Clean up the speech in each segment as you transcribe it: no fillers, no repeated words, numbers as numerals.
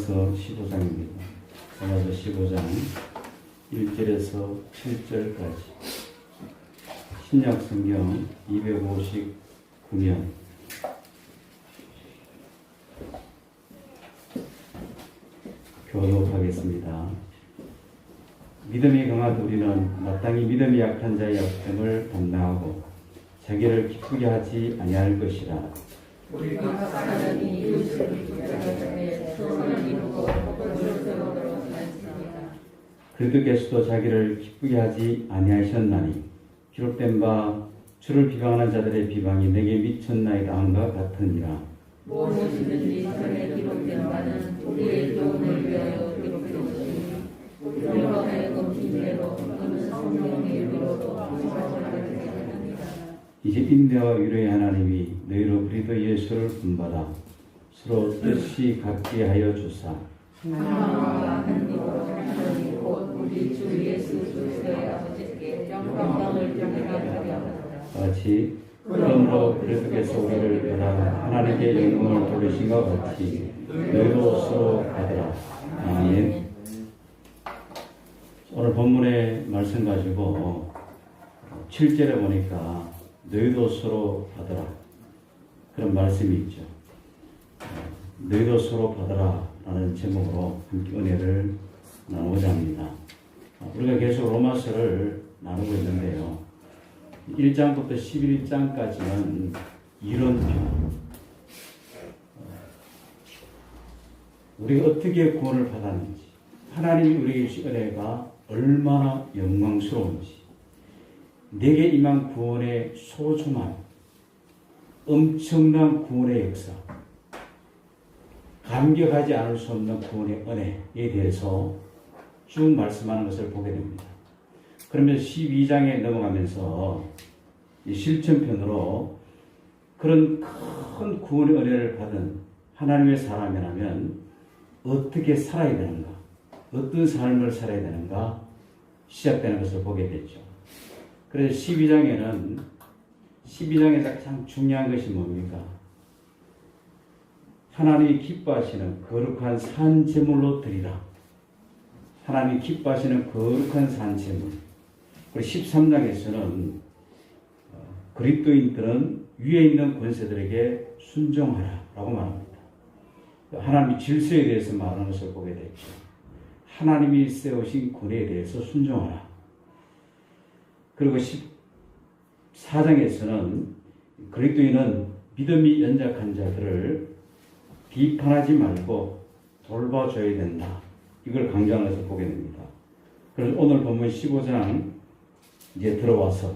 로마서 15장입니다. 로마서 15장 1절에서 7절까지 신약성경 259면 교독하겠습니다. 믿음이 강한 우리는 마땅히 믿음이 약한 자의 약점을 담당하고 자기를 기쁘게 하지 아니할 것이라. 우리가 사람이 이웃을 기쁘게 소원을 이루고 복을 세우도록 하였습니다. 그리스도께서도 자기를 기쁘게 하지 아니하셨나니 기록된 바 주를 비방하는 자들의 비방이 내게 미쳤나이다 한과 같으니라. 무엇이든지 전에 기록된 바는 우리의 교훈을 위하여 기록되었으니 우리로 하여금 인내로 또는 성령의 의로도 구원을 받게 합니다. 이제 인내와 위로의 하나님이 너희로 그리스도 예수를 본받아 서로 뜻이 같게 하여 주사 하나님과 한 입으로 하나님 곧 우리 주 예수 그리스도의 아버지께 영광을 돌리게 하려 같이 그러므로 그리스도께서 우리를 받아 하나님께 영광을 돌리신 것 같이 너희도 서로 받으라. 아멘. 오늘 본문의 말씀 가지고 7절에 보니까 너희도 서로 받으라 그런 말씀이 있죠. 너희도 서로 받으라 라는 제목으로 함께 은혜를 나누고자 합니다. 우리가 계속 로마서를 나누고 있는데요. 1장부터 11장까지는 이론표, 우리가 어떻게 구원을 받았는지, 하나님이 우리에게 주신 은혜가 얼마나 영광스러운지, 내게 임한 구원의 소중함, 엄청난 구원의 역사, 감격하지 않을 수 없는 구원의 은혜에 대해서 쭉 말씀하는 것을 보게 됩니다. 그러면 12장에 넘어가면서 실천편으로 그런 큰 구원의 은혜를 받은 하나님의 사람이라면 어떻게 살아야 되는가, 어떤 삶을 살아야 되는가 시작되는 것을 보게 됐죠. 그래서 12장에서 가장 중요한 것이 뭡니까? 하나님이 기뻐하시는 거룩한 산제물로 드리라. 하나님이 기뻐하시는 거룩한 산제물. 그리고 13장에서는 그리스도인들은 위에 있는 권세들에게 순종하라 라고 말합니다. 하나님의 질서에 대해서 말하는 것을 보게 됐죠. 하나님이 세우신 권위에 대해서 순종하라. 그리고 14장에서는 그리스도인은 믿음이 연약한 자들을 비판하지 말고 돌봐줘야 된다. 이걸 강조하는 것을 보게 됩니다. 그래서 오늘 본문 15장 이제 들어와서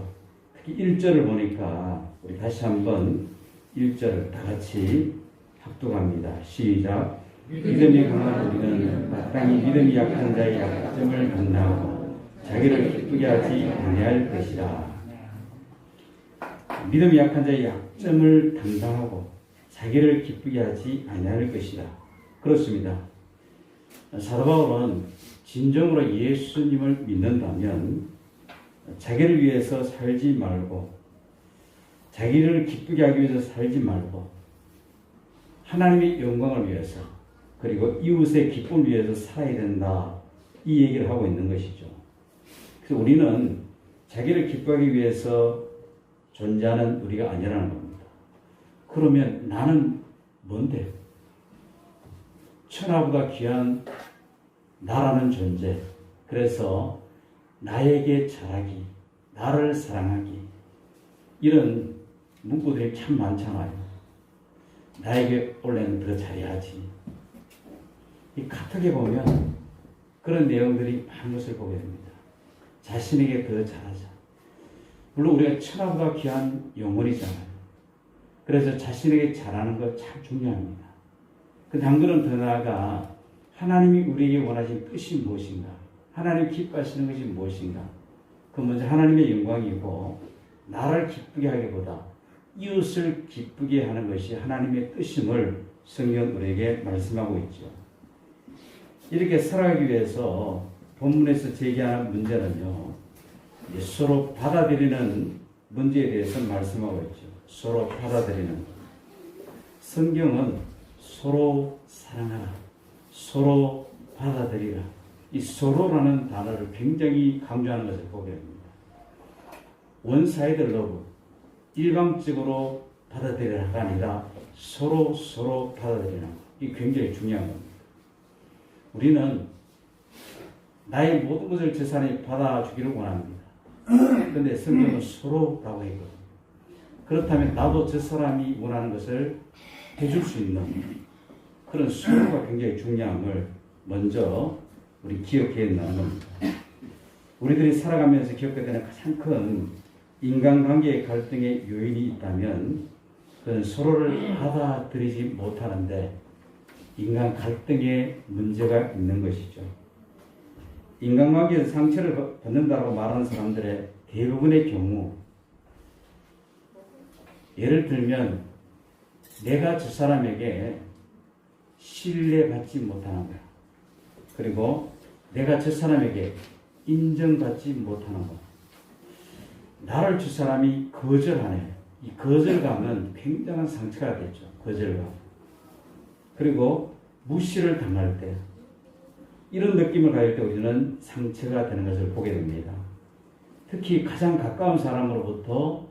특히 1절을 보니까 우리 다시 한번 1절을 다 같이 합독합니다. 시작. 믿음이 강한 우리는 마땅히 믿음이 약한 자의 약점을 감당하고 자기를 기쁘게 하지 아니할 것이라. 믿음이 약한 자의 약점을 담당하고 자기를 기쁘게 하지 아니할 것이라. 그렇습니다. 사도 바울은 진정으로 예수님을 믿는다면 자기를 위해서 살지 말고 자기를 기쁘게 하기 위해서 살지 말고 하나님의 영광을 위해서 그리고 이웃의 기쁨을 위해서 살아야 된다. 이 얘기를 하고 있는 것이죠. 그래서 우리는 자기를 기뻐하기 위해서 존재하는 우리가 아니라는 겁니다. 그러면 나는 뭔데? 천하보다 귀한 나라는 존재. 그래서 나에게 잘하기, 나를 사랑하기 이런 문구들이 참 많잖아요. 나에게 원래는 더 잘해야지. 이 카톡에 보면 그런 내용들이 많은 것을 보게 됩니다. 자신에게 더 잘하자. 물론 우리가 천하보다 귀한 영혼이잖아요. 그래서 자신에게 잘하는 것 참 중요합니다. 근데 한 걸음 더 나아가 하나님이 우리에게 원하신 뜻이 무엇인가? 하나님 기뻐하시는 것이 무엇인가? 그 먼저 하나님의 영광이고 나를 기쁘게 하기보다 이웃을 기쁘게 하는 것이 하나님의 뜻임을 성경 우리에게 말씀하고 있죠. 이렇게 살아가기 위해서 본문에서 제기하는 문제는요. 서로 받아들이는 문제에 대해서 말씀하고 있죠. 서로 받아들이는. 성경은 서로 사랑하라, 서로 받아들이라. 이 서로라는 단어를 굉장히 강조하는 것을 보게 됩니다. 원사이드 러브, 일방적으로 받아들이라가 아니라 서로 받아들이는 것. 이 굉장히 중요한 겁니다. 우리는 나의 모든 것을 저 사람이 받아주기를 원합니다. 그런데 성경은 서로라고 했거든요. 그렇다면 나도 저 사람이 원하는 것을 해줄 수 있는 그런 서로가 굉장히 중요함을 먼저 우리 기억해야 하는 겁니다. 우리들이 살아가면서 겪게 되는 가장 큰 인간관계의 갈등의 요인이 있다면 그건 서로를 받아들이지 못하는데 인간 갈등에 문제가 있는 것이죠. 인간관계에서 상처를 받는다고 말하는 사람들의 대부분의 경우, 예를 들면 내가 저 사람에게 신뢰받지 못하는 거야. 그리고 내가 저 사람에게 인정받지 못하는 거. 나를 저 사람이 거절하네. 이 거절감은 굉장한 상처가 되죠. 거절감. 그리고 무시를 당할 때 이런 느낌을 가질 때 우리는 상처가 되는 것을 보게 됩니다. 특히 가장 가까운 사람으로부터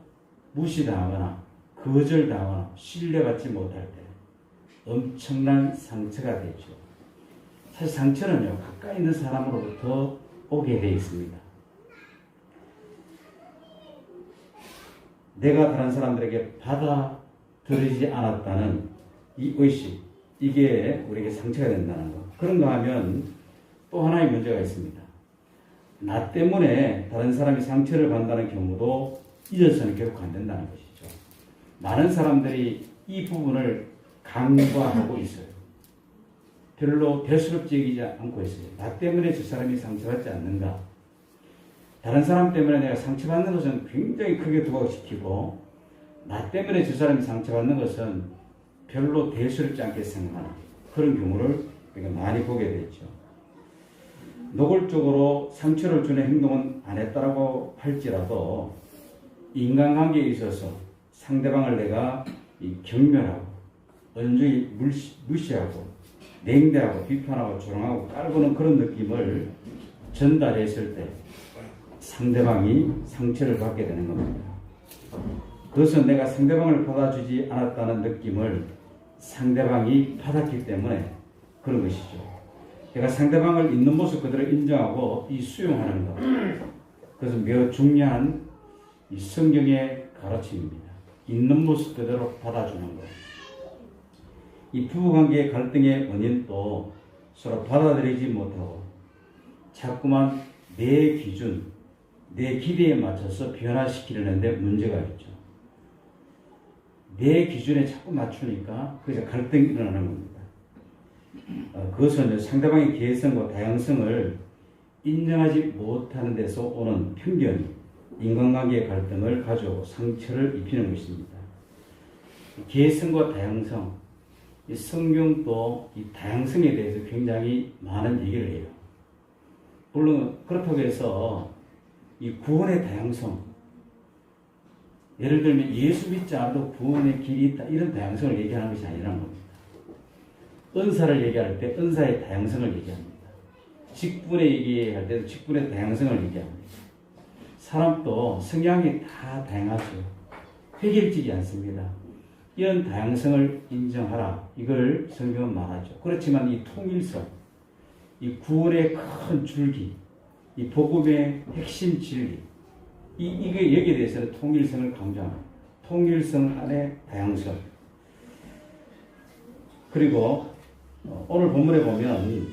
무시당하거나 거절당하거나 신뢰받지 못할 때 엄청난 상처가 되죠. 사실 상처는요, 가까이 있는 사람으로부터 오게 되어 있습니다. 내가 다른 사람들에게 받아들이지 않았다는 이 의식, 이게 우리에게 상처가 된다는 것. 그런가 하면 또 하나의 문제가 있습니다. 나 때문에 다른 사람이 상처를 받는다는 경우도 잊어서는 결국 안 된다는 것이죠. 많은 사람들이 이 부분을 간과하고 있어요. 별로 대수롭지 여기지 않고 있어요. 나 때문에 저 사람이 상처받지 않는가. 다른 사람 때문에 내가 상처받는 것은 굉장히 크게 부각시키고 나 때문에 저 사람이 상처받는 것은 별로 대수롭지 않게 생각하는 그런 경우를 우리가 많이 보게 되죠. 노골적으로 상처를 주는 행동은 안 했다라고 할지라도 인간관계에 있어서 상대방을 내가 경멸하고 언저히 무시하고 냉대하고 비판하고 조롱하고 깔보는 그런 느낌을 전달했을 때 상대방이 상처를 받게 되는 겁니다. 그것은 내가 상대방을 받아주지 않았다는 느낌을 상대방이 받았기 때문에 그런 것이죠. 내가 상대방을 있는 모습 그대로 인정하고 수용하는 것. 그것은 매우 중요한 이 성경의 가르침입니다. 있는 모습 그대로 받아주는 것. 이 부부관계의 갈등의 원인도 서로 받아들이지 못하고 자꾸만 내 기준, 내 기대에 맞춰서 변화시키려는데 문제가 있죠. 내 기준에 자꾸 맞추니까 그래서 갈등이 일어나는 겁니다. 그것은 상대방의 개성과 다양성을 인정하지 못하는 데서 오는 편견이 인간관계의 갈등을 가져오고 상처를 입히는 것입니다. 개성과 다양성, 이 성경도 이 다양성에 대해서 굉장히 많은 얘기를 해요. 물론 그렇다고 해서 이 구원의 다양성, 예를 들면 예수 믿지 않아도 구원의 길이 있다 이런 다양성을 얘기하는 것이 아니라는 겁니다. 은사를 얘기할 때 은사의 다양성을 얘기합니다. 직분에 얘기할 때도 직분의 다양성을 얘기합니다. 사람도 성향이 다 다양하죠. 획일지지 않습니다. 이런 다양성을 인정하라. 이걸 성경은 말하죠. 그렇지만 이 통일성, 이 구원의 큰 줄기, 이 복음의 핵심 진리, 이게 여기에 대해서는 통일성을 강조합니다. 통일성 안에 다양성. 그리고 오늘 본문에 보면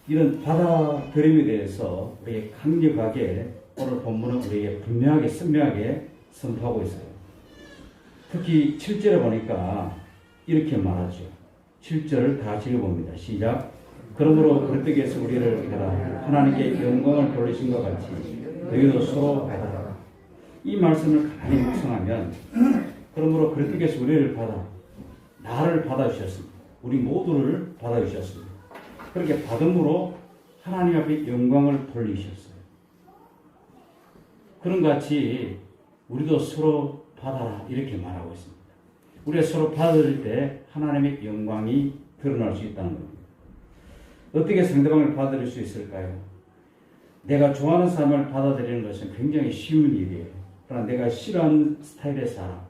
이런 받아들임에 대해서 우리에게 강력하게 오늘 본문은 우리에게 분명하게 선명하게 선포하고 있어요. 특히 7절에 보니까 이렇게 말하죠. 7절을 다 같이 읽어봅니다. 시작. 그러므로 그릇되게서 우리를 받아 하나님께 영광을 돌리신 것 같이 너희도 서로 받아라. 이 말씀을 가만히 묵상하면 그러므로 그릇되게서 우리를 받아 나를 받아주셨습니다. 우리 모두를 받아주셨습니다. 그렇게 받음으로 하나님 앞에 영광을 돌리셨어요. 그런 같이 우리도 서로 받아라 이렇게 말하고 있습니다. 우리가 서로 받을 때 하나님의 영광이 드러날 수 있다는 겁니다. 어떻게 상대방을 받아들일 수 있을까요? 내가 좋아하는 사람을 받아들이는 것은 굉장히 쉬운 일이에요. 그러나 내가 싫어하는 스타일의 사람,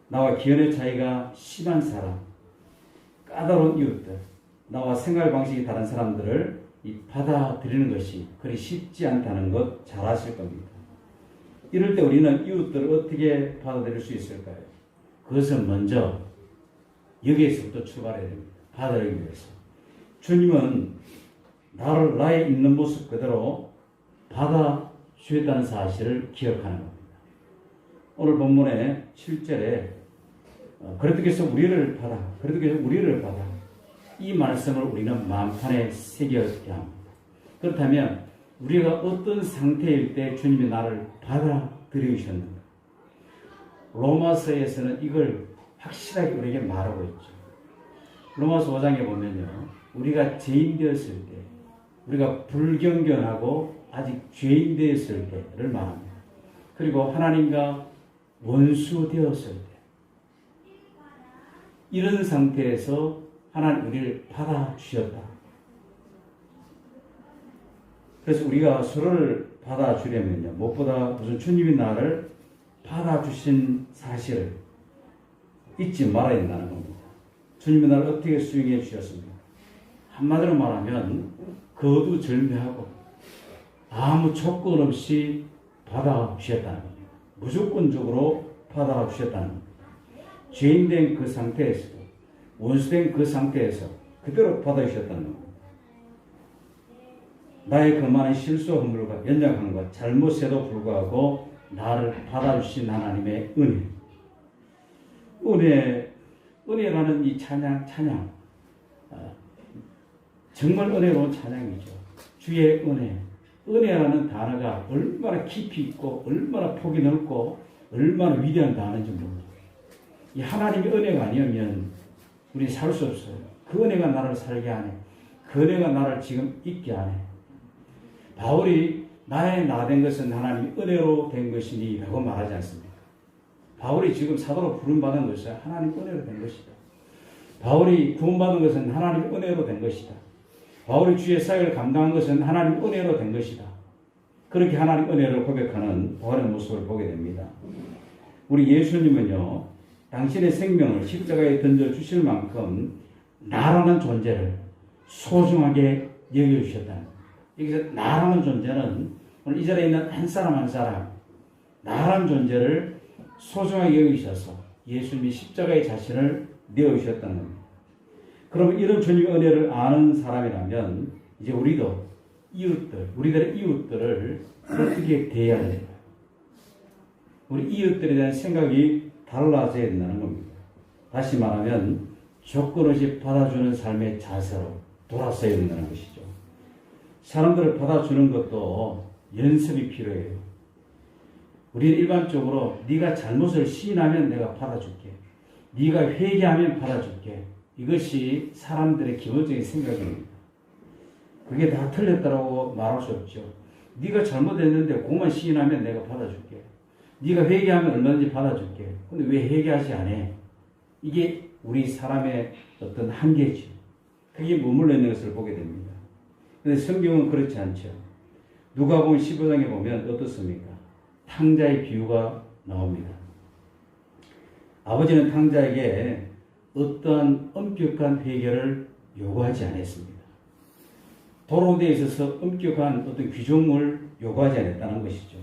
나와 기운의 차이가 심한 사람, 까다로운 이웃들, 나와 생활 방식이 다른 사람들을 받아들이는 것이 그리 쉽지 않다는 것 잘 아실 겁니다. 이럴 때 우리는 이웃들을 어떻게 받아들일 수 있을까요? 그것은 먼저 여기에서부터 출발해야 됩니다. 받아들이기 위해서. 주님은 나를 나의 있는 모습 그대로 받아주셨다는 사실을 기억하는 겁니다. 오늘 본문의 7절에 그렇게해서 우리를 받아, 그렇게해서 우리를 받아, 이 말씀을 우리는 마음판에 새겨야 합니다. 그렇다면 우리가 어떤 상태일 때 주님이 나를 받아들이셨는가? 로마서에서는 이걸 확실하게 우리에게 말하고 있죠. 로마서 5장에 보면요, 우리가 죄인 되었을 때, 우리가 불경건하고 아직 죄인 되었을 때를 말합니다. 그리고 하나님과 원수 되었을 때, 이런 상태에서 하나님 우리를 받아주셨다. 그래서 우리가 서로를 받아주려면요, 무엇보다 무슨 주님이 나를 받아주신 사실을 잊지 말아야 된다는 겁니다. 주님이 나를 어떻게 수용해 주셨습니까? 한마디로 말하면 거두절미하고 아무 조건 없이 받아주셨다는 겁니다. 무조건적으로 받아주셨다는 겁니다. 죄인된 그 상태에서도, 원수된 그 상태에서 그대로 받아주셨다는 겁니다. 나의 그 많은 실수와 허물과 연약함과 잘못에도 불구하고 나를 받아주신 하나님의 은혜라는 이 찬양, 정말 은혜로운 찬양이죠. 주의 은혜라는 단어가 얼마나 깊이 있고 얼마나 폭이 넓고 얼마나 위대한 단어인지 몰라요. 이 하나님의 은혜가 아니면 우리 살 수 없어요. 그 은혜가 나를 살게 하네. 그 은혜가 나를 지금 있게 하네. 바울이 나의 나 된 것은 하나님의 은혜로 된 것이니 라고 말하지 않습니까? 바울이 지금 사도로 부름받은 것은 하나님 은혜로 된 것이다. 바울이 구원받은 것은 하나님 은혜로 된 것이다. 바울이 주의 사역을 감당한 것은 하나님 은혜로 된 것이다. 그렇게 하나님 은혜를 고백하는 바울의 모습을 보게 됩니다. 우리 예수님은요, 당신의 생명을 십자가에 던져주실 만큼 나라는 존재를 소중하게 여겨주셨다는 겁니다. 여기서 나라는 존재는 오늘 이 자리에 있는 한 사람 한 사람, 나라는 존재를 소중하게 여기셔서 예수님이 십자가의 자신을 내어주셨다는 겁니다. 그러면 이런 주님의 은혜를 아는 사람이라면 이제 우리도 우리들의 이웃들을 어떻게 대해야 될까요? 우리 이웃들에 대한 생각이 달라져야 된다는 겁니다. 다시 말하면 조건 없이 받아주는 삶의 자세로 돌아서야 된다는 것이죠. 사람들을 받아주는 것도 연습이 필요해요. 우리는 일반적으로 네가 잘못을 시인하면 내가 받아줄게. 네가 회개하면 받아줄게. 이것이 사람들의 기본적인 생각입니다. 그게 다 틀렸다고 말할 수 없죠. 네가 잘못했는데 그것만 시인하면 내가 받아줄게. 네가 회개하면 얼마든지 받아줄게. 근데 왜 회개하지 않아? 이게 우리 사람의 어떤 한계죠. 그게 머물러 있는 것을 보게 됩니다. 그런데 성경은 그렇지 않죠. 누가복음 15장에 보면 어떻습니까? 탕자의 비유가 나옵니다. 아버지는 탕자에게 어떠한 엄격한 회개를 요구하지 않았습니다. 도로에 있어서 엄격한 어떤 규정을 요구하지 않았다는 것이죠.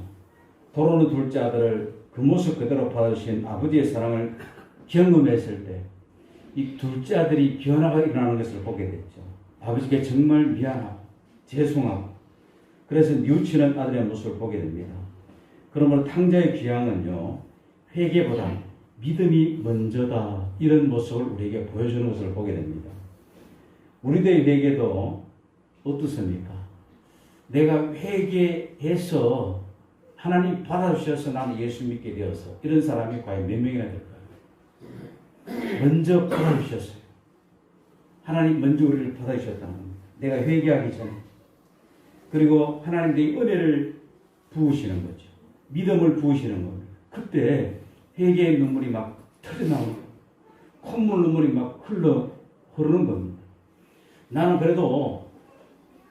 도로는 둘째 아들을 그 모습 그대로 받아주신 아버지의 사랑을 경험했을 때 이 둘째 아들이 변화가 일어나는 것을 보게 됐죠. 아버지께 정말 미안하고 죄송하고 그래서 뉘우치는 아들의 모습을 보게 됩니다. 그러므로 탕자의 귀향은요, 회개보다 믿음이 먼저다, 이런 모습을 우리에게 보여주는 것을 보게 됩니다. 우리들의 회개도 어떻습니까? 내가 회개해서 하나님 받아주셔서 나는 예수 믿게 되어서 이런 사람이 과연 몇 명이나 될까요? 먼저 받아주셨어요. 하나님 먼저 우리를 받아주셨다는 겁니다. 내가 회개하기 전에. 그리고 하나님 내 은혜를 부으시는 거죠. 믿음을 부으시는 겁니다. 그때 회개의 눈물이 막 터져나오고 콧물 눈물이 막 흐르는 겁니다. 나는 그래도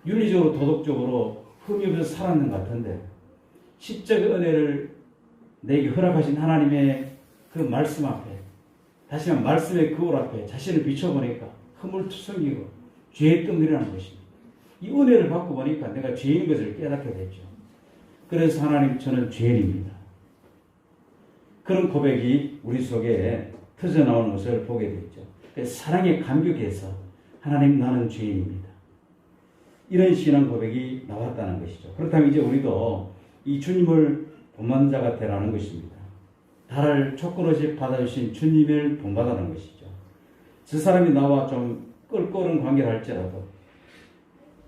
윤리적으로 도덕적으로 흠이 없어서 살았는 것 같은데 십자가 은혜를 내게 허락하신 하나님의 그 말씀 앞에 다시 한번 말씀의 거울 앞에 자신을 비춰보니까 허물투성이고 죄에 떠밀어나는 것입니다. 이 은혜를 받고 보니까 내가 죄인인 것을 깨닫게 됐죠. 그래서 하나님 저는 죄인입니다. 그런 고백이 우리 속에 터져나오는 것을 보게 됐죠. 사랑에 감격해서 하나님 나는 죄인입니다. 이런 신앙 고백이 나왔다는 것이죠. 그렇다면 이제 우리도 이 주님을 본받는 자가 되라는 것입니다. 나를 조건 없이 받아주신 주님을 본받아라는 것이죠. 저 사람이 나와 좀 껄끄러운 관계를 할지라도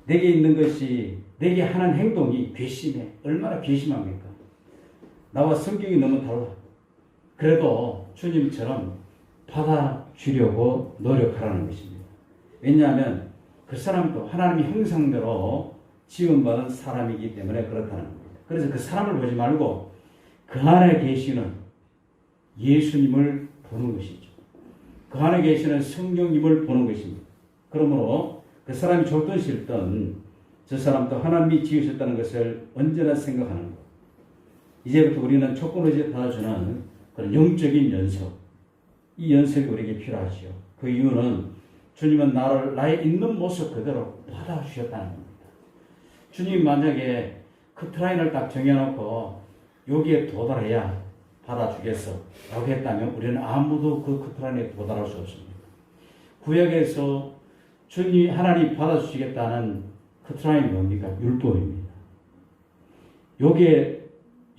내게 있는 것이 내게 하는 행동이 괘씸해. 얼마나 괘씸합니까? 나와 성격이 너무 달라. 그래도 주님처럼 받아주려고 노력하라는 것입니다. 왜냐하면 그 사람도 하나님의 형상대로 지원받은 사람이기 때문에 그렇다는 겁니다. 그래서 그 사람을 보지 말고 그 안에 계시는 예수님을 보는 것이죠. 그 안에 계시는 성령님을 보는 것입니다. 그러므로 그 사람이 좋든 싫든 저 사람도 하나님이 지으셨다는 것을 언제나 생각하는 것. 이제부터 우리는 조건없이 받아주는 그런 영적인 연습. 이 연습이 우리에게 필요하지요. 그 이유는 주님은 나를 나의 있는 모습 그대로 받아주셨다는 겁니다. 주님이 만약에 커트라인을 딱 정해놓고 여기에 도달해야 받아주겠어 라고 했다면 우리는 아무도 그 커트라인에 도달할 수 없습니다. 구약에서 주님이 하나님 받아주시겠다는 커트라인이 뭡니까? 율법입니다. 여기에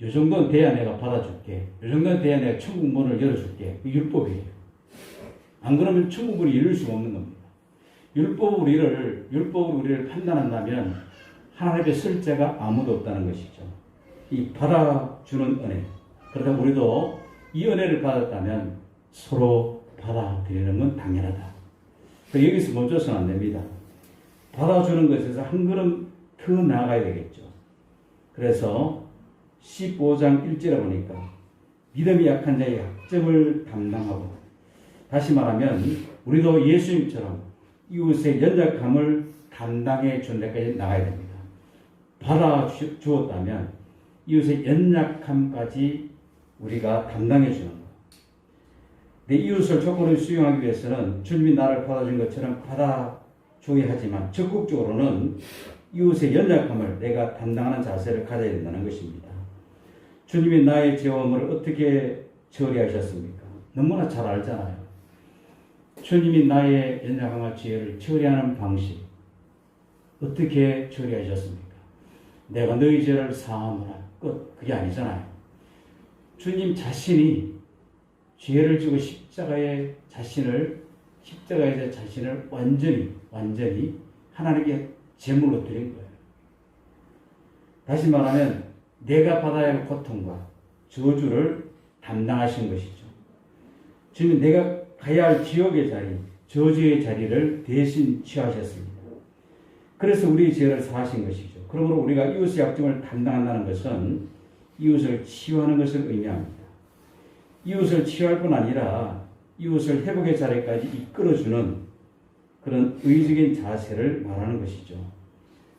이 정도는 돼야 내가 받아줄게. 이 정도는 돼야 내가 천국 문을 열어줄게. 율법이에요. 안 그러면 천국을 열릴 수가 없는 겁니다. 율법으로 우리를 판단한다면 하나님의 설 자가 아무도 없다는 것이죠. 이 받아주는 은혜. 그러다 우리도 이 은혜를 받았다면 서로 받아들이는 건 당연하다. 여기서 멈춰서는 안 됩니다. 받아주는 것에서 한 걸음 더 나아가야 되겠죠. 그래서 15장 1절에 보니까 믿음이 약한 자의 약점을 담당하고, 다시 말하면 우리도 예수님처럼 이웃의 연약함을 담당해 준 데까지 나가야 됩니다. 받아주었다면 이웃의 연약함까지 우리가 담당해 주는 것. 내 이웃을 조건을 수용하기 위해서는 주님이 나를 받아준 것처럼 받아줘야 하지만 적극적으로는 이웃의 연약함을 내가 담당하는 자세를 가져야 된다는 것입니다. 주님이 나의 죄와함을 어떻게 처리하셨습니까? 너무나 잘 알잖아요. 주님이 나의 연약함과 죄를 처리하는 방식 어떻게 처리하셨습니까? 내가 너희 죄를 사함으라 끝. 그게 아니잖아요. 주님 자신이 죄를 지고 십자가에서 자신을 완전히 하나님께 제물로 드린 거예요. 다시 말하면 내가 받아야 할 고통과 저주를 담당하신 것이죠. 주님 내가 가야 할 지옥의 자리, 저주의 자리를 대신 취하셨습니다. 그래서 우리의 죄를 사하신 것이죠. 그러므로 우리가 이웃의 약점을 담당한다는 것은 이웃을 치유하는 것을 의미합니다. 이웃을 치유할 뿐 아니라 이웃을 회복의 자리까지 이끌어주는 그런 의적인 자세를 말하는 것이죠.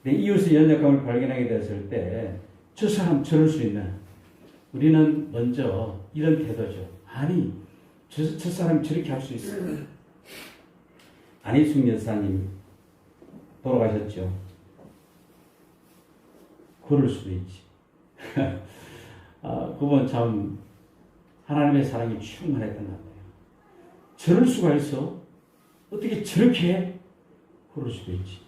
내 이웃의 연약함을 발견하게 되었을 때 저 사람 저럴 수 있나? 우리는 먼저 이런 태도죠. 아니, 저 사람이 저렇게 할 수 있어요. 안희숙 여사님 돌아가셨죠. 그럴 수도 있지. 그분 참 하나님의 사랑이 충만했던 것 같아요. 저럴 수가 있어? 어떻게 저렇게 해? 그럴 수도 있지.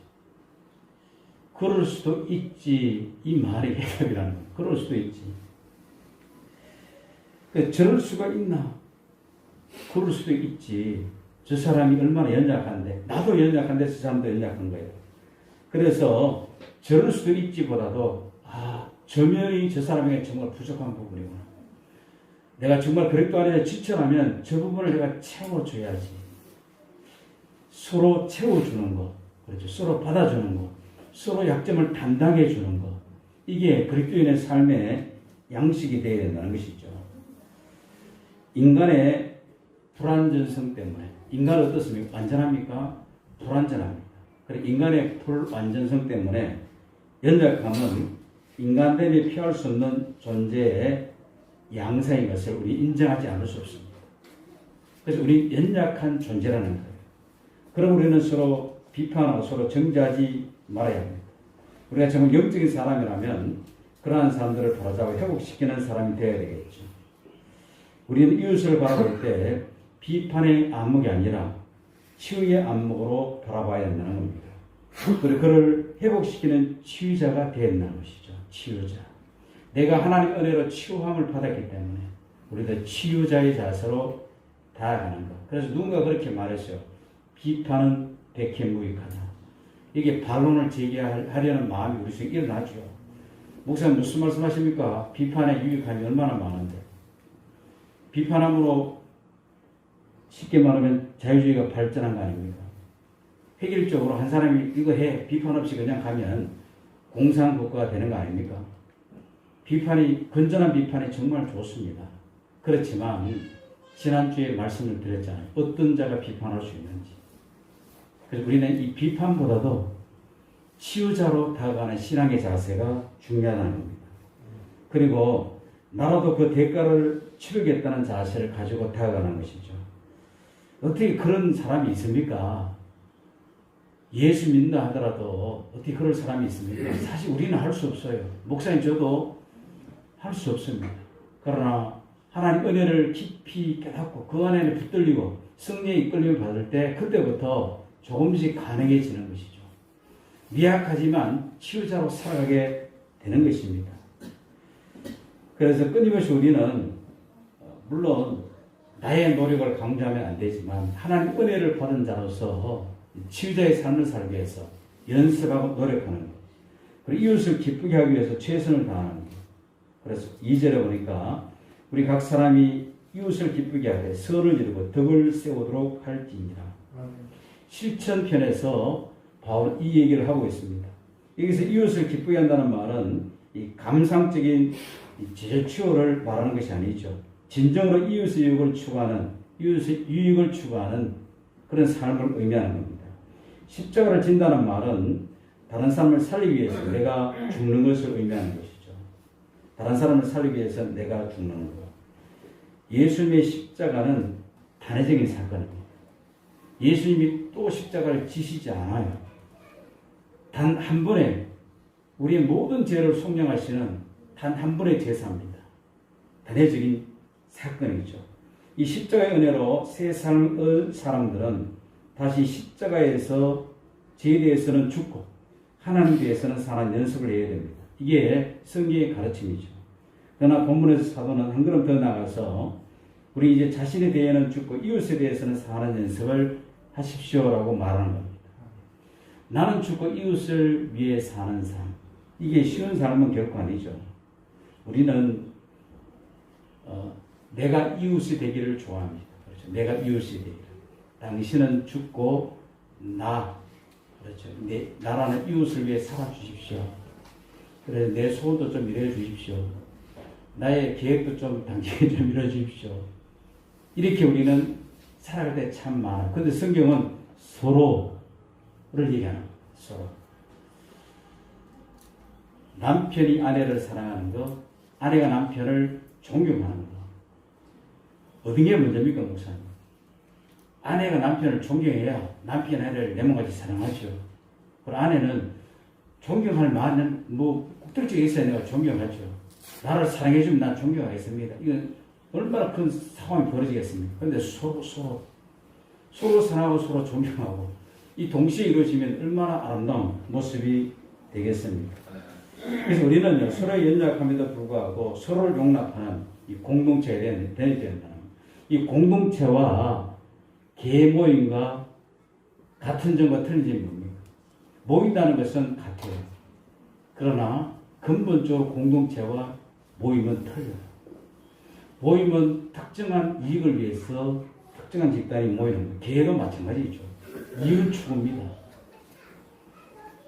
그럴 수도 있지. 이 말이 해답이라는 거예요. 그럴 수도 있지. 저럴 수가 있나? 그럴 수도 있지. 저 사람이 얼마나 연약한데, 나도 연약한데 저 사람도 연약한 거예요. 그래서 저럴 수도 있지보다도 저면이 저 사람에게 정말 부족한 부분이구나. 내가 정말 그릇도 안에 지쳐라면 저 부분을 내가 채워줘야지. 서로 채워주는 것, 그렇죠. 서로 받아주는 것, 서로 약점을 담당해주는 것. 이게 그리스도인의 삶의 양식이 되어야 된다는 것이죠. 인간의 불완전성 때문에 인간은 어떻습니까? 완전합니까? 불완전합니다. 그리고 인간의 불완전성 때문에 연약함은 인간됨이 피할 수 없는 존재의 양상인 것을 우리 인정하지 않을 수 없습니다. 그래서 우리 연약한 존재라는 거예요. 그럼 우리는 서로 비판하고 서로 정죄하지 말아야 합니다. 우리가 정말 영적인 사람이라면 그러한 사람들을 바로잡아 회복시키는 사람이 되어야 되겠죠. 우리는 이웃을 바라볼 때 비판의 안목이 아니라 치유의 안목으로 바라봐야 한다는 겁니다. 그리고 그를 회복시키는 치유자가 되어야 한다는 것이죠. 치유자. 내가 하나님의 은혜로 치유함을 받았기 때문에 우리도 치유자의 자세로 다가가는 것. 그래서 누군가 그렇게 말했어요. 비판은 백해무익하다. 이게 반론을 제기하려는 마음이 우리 속에 일어나죠. 목사님 무슨 말씀하십니까? 비판의 유익함이 얼마나 많은데. 비판함으로 쉽게 말하면 자유주의가 발전한 거 아닙니까? 획일적으로 한 사람이 이거 해 비판 없이 그냥 가면 공산국가가 되는 거 아닙니까? 건전한 비판이 정말 좋습니다. 그렇지만 지난주에 말씀을 드렸잖아요. 어떤 자가 비판할 수 있는지. 그래서 우리는 이 비판보다도 치유자로 다가가는 신앙의 자세가 중요하다는 겁니다. 그리고 나라도 그 대가를 치르겠다는 자세를 가지고 다가가는 것이죠. 어떻게 그런 사람이 있습니까? 예수 믿는다 하더라도 어떻게 그럴 사람이 있습니까? 사실 우리는 할 수 없어요. 목사님 저도 할 수 없습니다. 그러나 하나님 은혜를 깊이 깨닫고 그 안에 붙들리고 성령의 이끌림을 받을 때 그때부터 조금씩 가능해지는 것이죠. 미약하지만 치유자로 살아가게 되는 것입니다. 그래서 끊임없이 우리는 물론 나의 노력을 강조하면 안 되지만 하나님 은혜를 받은 자로서 치유자의 삶을 살기 위해서 연습하고 노력하는 것. 그리고 이웃을 기쁘게 하기 위해서 최선을 다하는 것. 그래서 2절에 보니까 우리 각 사람이 이웃을 기쁘게 하되 선을 이루고 덕을 세우도록 할지니라. 실천편에서 바울은 이 얘기를 하고 있습니다. 여기서 이웃을 기쁘게 한다는 말은 이 감상적인 제조치호를 말하는 것이 아니죠. 진정으로 이웃의 유익을 추구하는 그런 삶을 의미하는 겁니다. 십자가를 진다는 말은 다른 사람을 살리기 위해서 내가 죽는 것을 의미하는 것이죠. 다른 사람을 살리기 위해서 내가 죽는 것. 예수님의 십자가는 단회적인 사건입니다. 예수님이 또 십자가를 지시지 않아요. 단 한 번에 우리의 모든 죄를 속량하시는 단 한 번의 제사입니다. 단회적인 사건이죠. 이 십자가의 은혜로 새 삶을 얻은 사람들은 다시 십자가에서 죄에 대해서는 죽고 하나님 대해서는 사는 연습을 해야 됩니다. 이게 성경의 가르침이죠. 그러나 본문에서 사도는 한 걸음 더 나가서 우리 이제 자신에 대해서는 죽고 이웃에 대해서는 사는 연습을 하십시오라고 말하는 겁니다. 나는 죽고 이웃을 위해 사는 삶. 이게 쉬운 삶은 결코 아니죠. 우리는 내가 이웃이 되기를 좋아합니다. 그렇죠. 내가 이웃이 되기를. 당신은 죽고 그렇죠. 나라는 이웃을 위해 살아주십시오. 그래서 내 소원도 좀 이루어 주십시오. 나의 계획도 좀 당신이 좀 이루어 주십시오. 이렇게 우리는 살아갈 때 참 많아요. 그런데 성경은 서로를 얘기하는 거예요. 서로. 남편이 아내를 사랑하는 것, 아내가 남편을 존경하는 것. 어떤 게 먼저입니까, 목사님? 아내가 남편을 존경해야 남편이 아내를 내몸같이 사랑하죠. 그리고 아내는 존경할 만한 꼭들적에 있어야 내가 존경하죠. 나를 사랑해주면 난 존경하겠습니다. 이건 얼마나 큰 상황이 벌어지겠습니까? 그런데 서로 사랑하고 서로 존경하고 이 동시에 이루어지면 얼마나 아름다운 모습이 되겠습니까? 그래서 우리는 서로의 연약함에도 불구하고 서로를 용납하는 이 공동체가 되어야 된다. 이 공동체와 개 모임과 같은 점과 틀린 점이 뭡니까? 모인다는 것은 같아요. 그러나 근본적으로 공동체와 모임은 틀려요. 모임은 특정한 이익을 위해서 특정한 집단이 모이는 거예요. 개도 마찬가지죠. 이윤 추구입니다.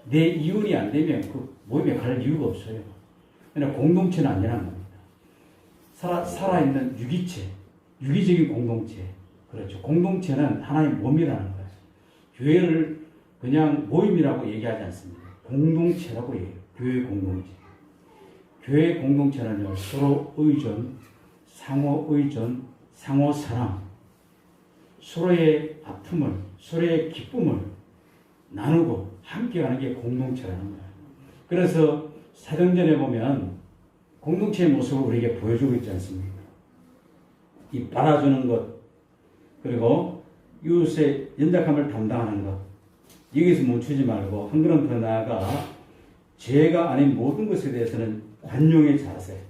내 이윤이 안 되면 그 모임에 갈 이유가 없어요. 그러나 공동체는 아니라는 겁니다. 살아있는 유기적인 공동체. 그렇죠. 공동체는 하나의 몸이라는 거예요. 교회를 그냥 모임이라고 얘기하지 않습니다. 공동체라고 얘기해요. 교회 공동체. 교회 공동체는요, 서로 의존, 상호 의존, 상호 사랑, 서로의 아픔을, 서로의 기쁨을 나누고 함께 가는 게 공동체라는 거예요. 그래서 사도행전에 보면 공동체의 모습을 우리에게 보여주고 있지 않습니까? 이 받아주는 것, 그리고 이웃의 연약함을 담당하는 것, 여기서 멈추지 말고 한 걸음 더 나아가 죄가 아닌 모든 것에 대해서는 관용의 자세.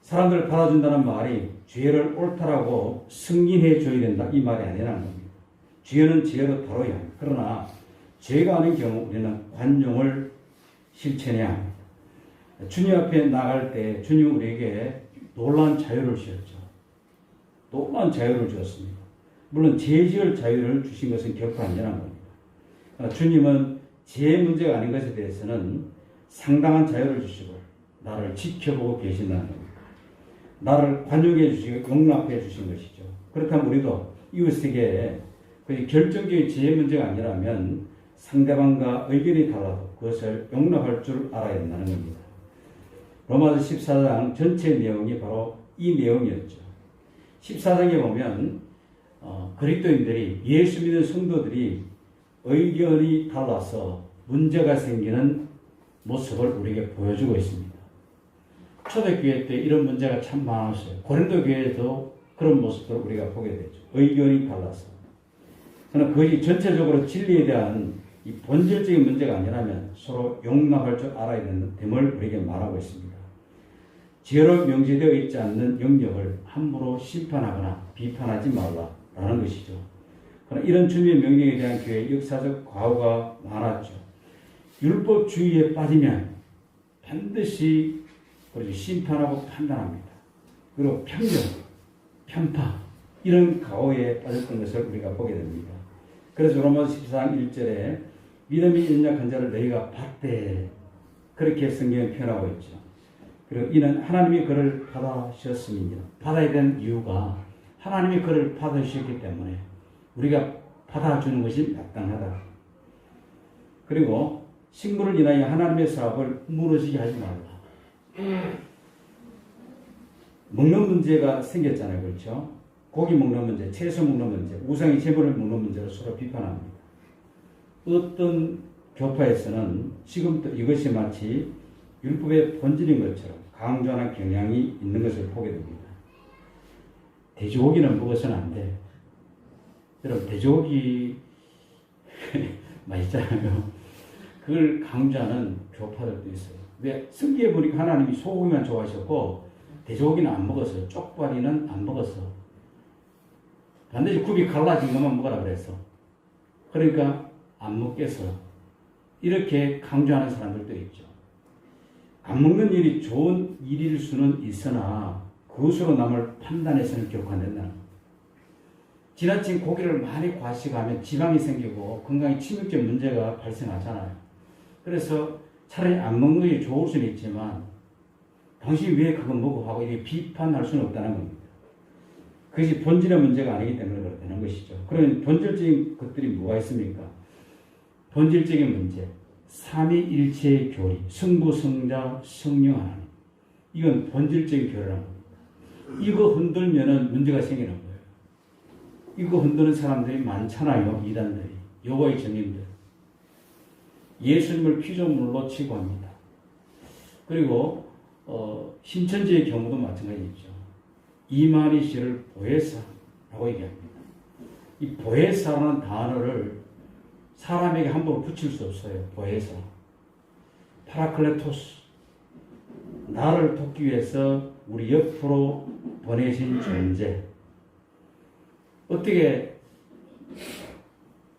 사람들을 받아준다는 말이 죄를 옳다라고 승인해 줘야 된다, 이 말이 아니라는 겁니다. 죄는 죄로 다뤄야 합니다. 그러나 죄가 아닌 경우 우리는 관용을 실천해야 합니다. 주님 앞에 나갈 때 주님 우리에게 놀라운 자유를 주셨죠. 놀라운 자유를 주었습니다. 물론 죄 지을 자유를 주신 것은 결코 아니라는 겁니다. 그러나 주님은 죄 문제가 아닌 것에 대해서는 상당한 자유를 주시고 나를 지켜보고 계신다는 겁니다. 나를 관용해 주시고 용납해 주신 것이죠. 그렇다면 우리도 이웃에게 결정적인 죄 문제가 아니라면 상대방과 의견이 달라도 그것을 용납할 줄 알아야 된다는 겁니다. 로마서 14장 전체 내용이 바로 이 내용이었죠. 14장에 보면 그리스도인들이, 예수 믿는 성도들이 의견이 달라서 문제가 생기는 모습을 우리에게 보여주고 있습니다. 초대교회 때 이런 문제가 참 많았어요. 고린도 교회에도 그런 모습을 우리가 보게 되죠. 의견이 달라서. 그러나 그것이 전체적으로 진리에 대한 이 본질적인 문제가 아니라면 서로 용납할 줄 알아야 되는 됨을 우리에게 말하고 있습니다. 죄로 명시되어 있지 않는 영역을 함부로 심판하거나 비판하지 말라라는 것이죠. 그러나 이런 주님의 명령에 대한 교회의 역사적 과오가 많았죠. 율법주의에 빠지면 반드시 심판하고 판단합니다. 그리고 편견, 편파, 이런 가오에 빠졌던 것을 우리가 보게 됩니다. 그래서 로마서 14장 1절에 믿음이 연약한 자를 너희가 받되, 그렇게 성경에 표현하고 있죠. 그리고 이는 하나님이 그를 받으셨음이니라. 받아야 되는 이유가 하나님이 그를 받으셨기 때문에 우리가 받아주는 것이 마땅하다. 그리고 식물을 인하여 하나님의 사업을 무너지게 하지 말라. 먹는 문제가 생겼잖아요. 그렇죠? 고기 먹는 문제, 채소 먹는 문제, 우상의 재물을 먹는 문제를 서로 비판합니다. 어떤 교파에서는 지금도 이것이 마치 율법의 본질인 것처럼 강조하는 경향이 있는 것을 보게 됩니다. 돼지고기는 먹어서는 안 돼. 여러분, 돼지고기 맛있잖아요. 그걸 강조하는 교파들도 있어요. 왜? 성경에 보니까 하나님이 소고기만 좋아하셨고 돼지고기는 안 먹었어요. 쪽발이는 안 먹었어. 반드시 굽이 갈라진 것만 먹으라 그랬어. 그러니까 안 먹겠어. 이렇게 강조하는 사람들도 있죠. 안 먹는 일이 좋은 일일 수는 있으나 그것으로 남을 판단해서는 결코 안 된다는 겁니다. 지나친 고기를 많이 과식하면 지방이 생기고 건강에 치명적 문제가 발생하잖아요. 그래서 차라리 안 먹는 게 좋을 수는 있지만 당신이 왜 그거 먹어 하고 이렇게 비판할 수는 없다는 겁니다. 그것이 본질의 문제가 아니기 때문에 그렇다는 것이죠. 그러면 본질적인 것들이 뭐가 있습니까? 본질적인 문제, 삼위일체의 교리, 성부, 성자, 성령 하나님. 이건 본질적인 교리라는 겁니다. 이거 흔들면은 문제가 생기는 거예요. 이거 흔드는 사람들이 많잖아요. 이단들이, 여호와의 증인들. 예수님을 피조물로 취급합니다. 그리고 신천지의 경우도 마찬가지죠. 이만희 씨를 보혜사라고 얘기합니다. 이 보혜사라는 단어를 사람에게 함부로 붙일 수 없어요. 보혜사. 파라클레토스. 나를 돕기 위해서 우리 옆으로 보내신 존재. 어떻게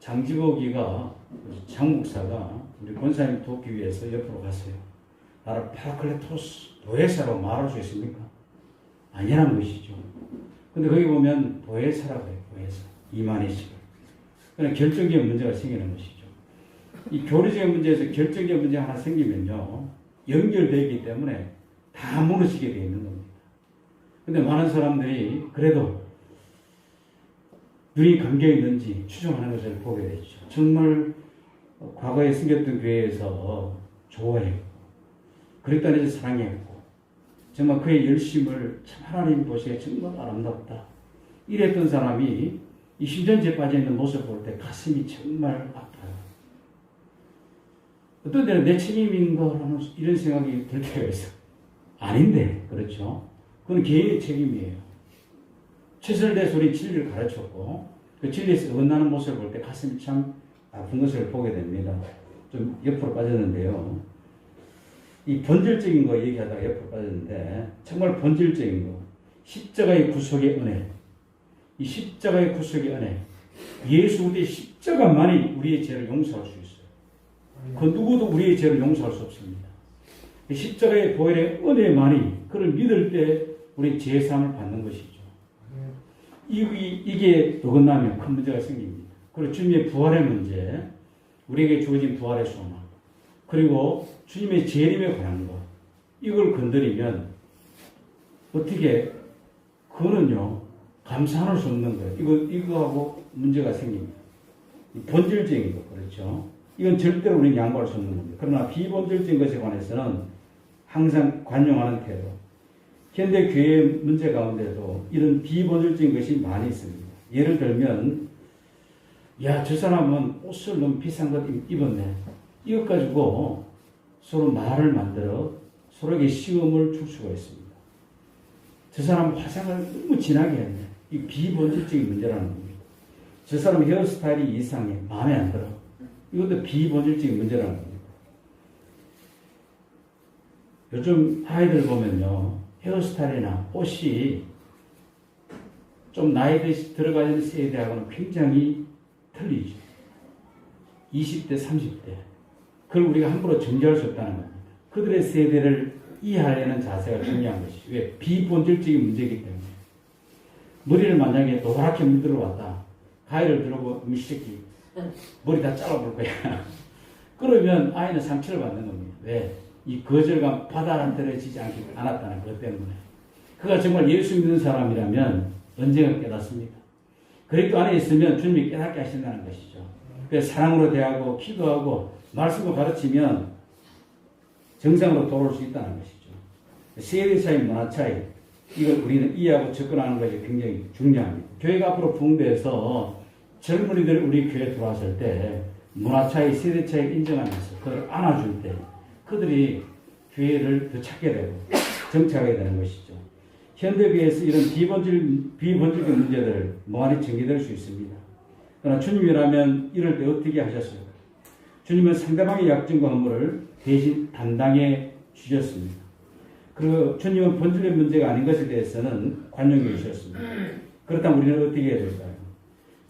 장지복이가, 장목사가 우리 권사님 돕기 위해서 옆으로 갔어요. 나를 파라클레토스, 보혜사라고 말할 수 있습니까? 아니라는 것이죠. 근데 거기 보면 보혜사라고 해요. 보혜사. 이만희 씨가. 그냥 결정적인 문제가 생기는 것이죠. 이 교리적인 문제에서 결정적인 문제 하나 생기면요, 연결되기 때문에 다 무너지게 되어 있는 겁니다. 근데 많은 사람들이 그래도 눈이 감겨 있는지 추정하는 것을 보게 되죠. 정말 과거에 생겼던 교회에서 좋아했고, 그랬다는 이제 사랑했고, 정말 그의 열심을 참 하나님 보시기에 정말 아름답다. 이랬던 사람이 이 신전지에 빠져있는 모습을 볼 때 가슴이 정말 아파요. 어떤 때는 내 책임인가라는 이런 생각이 들 때가 있어. 아닌데, 그렇죠? 그건 개인의 책임이에요. 최선을 다해서 우리 진리를 가르쳤고, 그 진리에서 어긋나는 모습을 볼 때 가슴이 참 아픈 것을 보게 됩니다. 좀 옆으로 빠졌는데요. 이 본질적인 거 얘기하다가 옆으로 빠졌는데, 정말 본질적인 거. 십자가의 구속의 은혜. 이 십자가의 구속의 은혜. 예수 그리스도의 십자가만이 우리의 죄를 용서할 수 있어요. 그 누구도 우리의 죄를 용서할 수 없습니다. 십자가의 보혈의 은혜만이 그를 믿을 때 우리 죄사함을 받는 것이죠. 이게 어긋나면 큰 문제가 생깁니다. 그리고 주님의 부활의 문제, 우리에게 주어진 부활의 소망, 그리고 주님의 재림에 관한 것, 이걸 건드리면 어떻게 그거는요 감사할 수 없는 거예요. 이거하고 문제가 생깁니다. 본질적인 것, 그렇죠? 이건 절대로 우리는 양보할 수 없는 겁니다. 그러나 비본질적인 것에 관해서는 항상 관용하는 태도. 현대 교회 문제 가운데도 이런 비본질적인 것이 많이 있습니다. 예를 들면, 야, 저 사람은 옷을 너무 비싼 것 입었네. 이것 가지고 서로 말을 만들어 서로에게 시험을 줄 수가 있습니다. 저 사람 화장을 너무 진하게 했네. 이 비본질적인 문제라는 겁니다. 저 사람 헤어스타일이 이상해. 마음에 안 들어. 이것도 비본질적인 문제라는 겁니다. 요즘 아이들 보면요, 헤어스타일이나 옷이 좀 나이 들어가는 세대하고는 굉장히 틀리죠. 20대, 30대. 그걸 우리가 함부로 정죄할 수 없다는 겁니다. 그들의 세대를 이해하려는 자세가 중요한 것이죠. 왜? 비본질적인 문제이기 때문에. 머리를 만약에 노랗게 물들어 왔다. 가위를 들고 이 새끼 머리 다 잘라볼 거야. 그러면 아이는 상처를 받는 겁니다. 왜? 이 거절감 받아들여지지 않았다는 것 때문에. 그가 정말 예수 믿는 사람이라면 언젠가 깨닫습니다. 그리스도 안에 있으면 주님이 깨닫게 하신다는 것이죠. 그래서 사랑으로 대하고 기도하고 말씀을 가르치면 정상으로 돌아올 수 있다는 것이죠. 세대 차이, 문화 차이, 이걸 우리는 이해하고 접근하는 것이 굉장히 중요합니다. 교회가 앞으로 붕대해서 젊은이들이 우리 교회에 들어왔을 때 문화 차이, 세대 차이를 인정하면서 그걸 안아줄 때 그들이 교회를 더 찾게 되고 정착하게 되는 것이죠. 현대교회에서 이런 비본질적인 문제들을 무한히 전개될 수 있습니다. 그러나 주님이라면 이럴 때 어떻게 하셨을까? 주님은 상대방의 약점과 허물을 대신 담당해 주셨습니다. 그리고 주님은 본질의 문제가 아닌 것에 대해서는 관용해 주셨습니다. 그렇다면 우리는 어떻게 해야 될까요?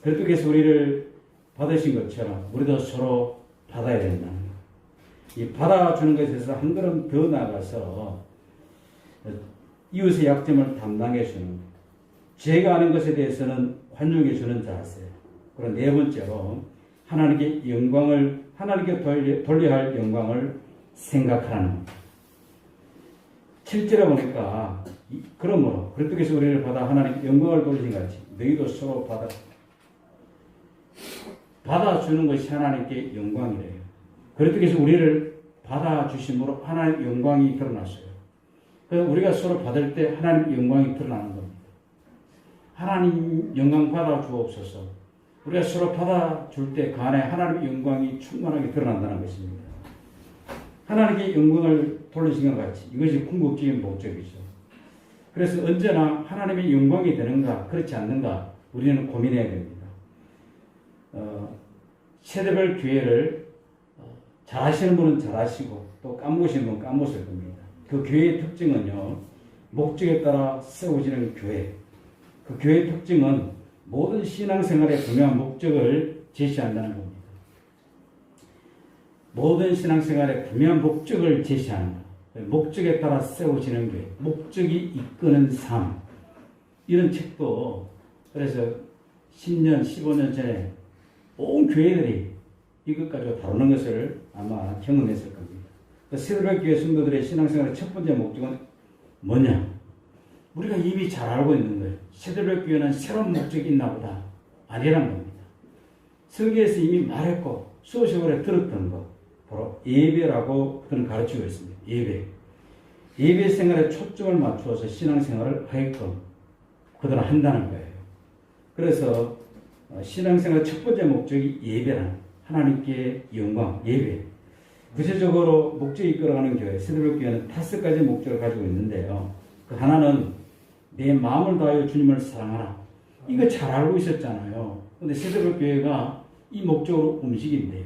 그렇게 우리를 받으신 것처럼 우리도 서로 받아야 된다는 것. 이 받아주는 것에 있어서 한 걸음 더 나아가서 이웃의 약점을 담당해 주는 것. 죄가 아닌 것에 대해서는 관용해 주는 자세. 그리고 네 번째로 하나님께 돌려야 할 영광을 생각하는 것. 7절에 보니까 그러므로 그렇게 해서 우리를 받아 하나님 영광을 돌리신 같이 너희도 서로 받아주는 것이 하나님께 영광이래요. 그렇게 해서 우리를 받아주심으로 하나님의 영광이 드러났어요. 그래서 우리가 서로 받을 때 하나님의 영광이 드러나는 겁니다. 하나님 영광 받아주옵소서. 우리가 서로 받아줄 때 그 안에 하나님의 영광이 충만하게 드러난다는 것입니다. 하나님께 영광을 돌리신 것 같이 이것이 궁극적인 목적이죠. 그래서 언제나 하나님의 영광이 되는가 그렇지 않는가 우리는 고민해야 됩니다. 세대별 교회를 잘하시는 분은 잘하시고 또 까먹으시는 분은 까먹을 겁니다. 그 교회의 특징은요, 목적에 따라 세워지는 교회. 그 교회의 특징은 모든 신앙생활의 분명한 목적을 제시한다는 겁니다. 모든 신앙생활의 분명한 목적을 제시하는 것. 목적에 따라 세워지는 교회. 목적이 이끄는 삶. 이런 책도 그래서 10년, 15년 전에 온 교회들이 이것 가지고 다루는 것을 아마 경험했을 겁니다. 세대별 교회 성도들의 신앙생활의 첫 번째 목적은 뭐냐? 우리가 이미 잘 알고 있는 거예요. 세대별 교회는 새로운 목적이 있나 보다. 아니란 겁니다. 성경에서 이미 말했고 수없이 오래 들었던 것, 바로 예배라고 그들은 가르치고 있습니다. 예배 생활에 초점을 맞추어서 신앙생활을 하게끔 그들은 한다는 거예요. 그래서 신앙생활의 첫 번째 목적이 예배라는 하나님께 영광, 예배. 구체적으로 목적이 이끌어가는 교회, 세대별 교회는 5가지 목적을 가지고 있는데요. 그 하나는 내 마음을 다하여 주님을 사랑하라. 이거 잘 알고 있었잖아요. 근데 세대별 교회가 이 목적으로 움직인대요.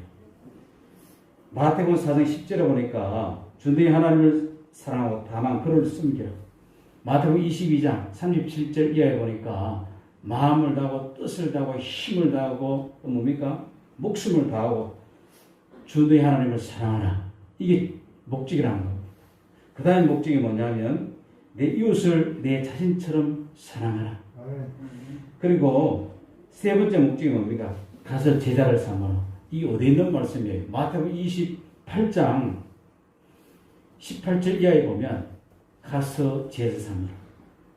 마태복음 4장 10절에 보니까 주 너희 하나님을 사랑하고 다만 그를 숨기라. 마태복음 22장 37절 이하에 보니까 마음을 다하고 뜻을 다하고 힘을 다하고 또 뭡니까? 목숨을 다하고 주 너희 하나님을 사랑하라. 이게 목적이라는 겁니다. 그 다음 목적이 뭐냐면 내 이웃을 내 자신처럼 사랑하라. 그리고 세 번째 목적이 뭡니까? 가서 제자를 삼아라. 이게 어디 있는 말씀이에요? 마태복음 28장 18절 이하에 보면 가서 제자 삼아라.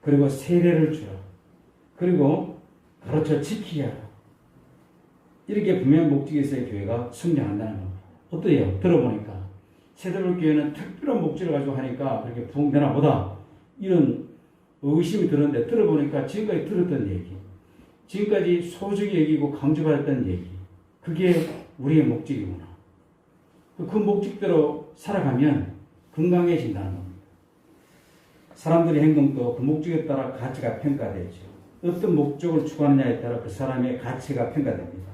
그리고 세례를 주라. 그리고 가르쳐 지키게 하라. 이렇게 분명한 목적이 있어야 교회가 성장한다는 겁니다. 어때요? 들어보니까 세대별 교회는 특별한 목적을 가지고 하니까 그렇게 부흥되나 보다 이런 의심이 들었는데 들어보니까 지금까지 들었던 얘기, 지금까지 소중히 여기고 강조받았던 얘기, 그게 우리의 목적이구나. 그 목적대로 살아가면 건강해진다는 겁니다. 사람들의 행동도 그 목적에 따라 가치가 평가되죠. 어떤 목적을 추구하느냐에 따라 그 사람의 가치가 평가됩니다.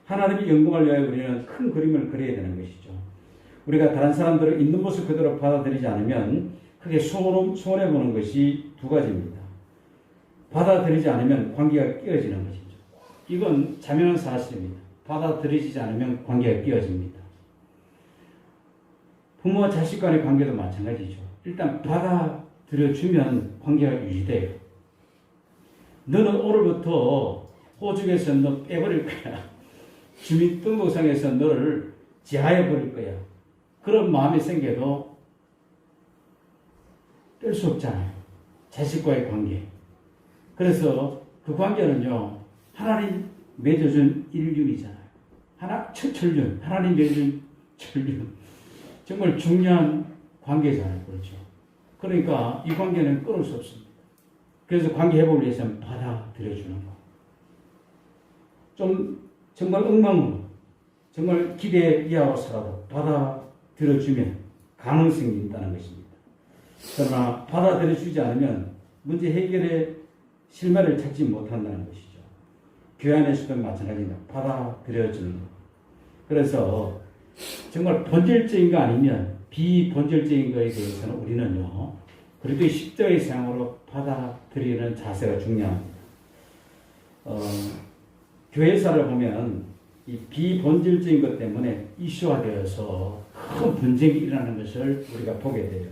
하나님의 영광을 위하여 우리는 큰 그림을 그려야 되는 것이죠. 우리가 다른 사람들을 있는 모습 그대로 받아들이지 않으면 크게 손해보는 것이 두 가지입니다. 받아들이지 않으면 관계가 깨어지는 것이죠. 이건 자명한 사실입니다. 받아들이지 않으면 관계가 깨어집니다. 부모와 자식 간의 관계도 마찬가지죠. 일단 받아들여주면 관계가 유지돼요. 너는 오늘부터 호주에서 너 빼버릴 거야. 주민등록상에서 너를 제하해버릴 거야. 그런 마음이 생겨도 뗄 수 없잖아요. 자식과의 관계. 그래서 그 관계는요, 하나님 맺어준 일륜이잖아요. 천륜. 하나님 맺어준 천륜. 정말 중요한 관계잖아요. 그렇죠. 그러니까 이 관계는 끊을 수 없습니다. 그래서 관계 회복을 위해서는 받아들여주는 거. 좀 정말 엉망으로, 정말 기대 이하로 살아도 받아들여주면 가능성이 있다는 것입니다. 그러나 받아들여주지 않으면 문제 해결의 실마리를 찾지 못한다는 것이죠. 교회 안에서도 마찬가지입니다. 받아들여주는 것. 그래서 정말 본질적인 거 아니면 비본질적인 거에 대해서는 우리는요, 그래도 십자가의 상으로 받아들이는 자세가 중요합니다. 교회사를 보면 이 비본질적인 것 때문에 이슈화되어서 큰 분쟁이 일어나는 것을 우리가 보게 돼요.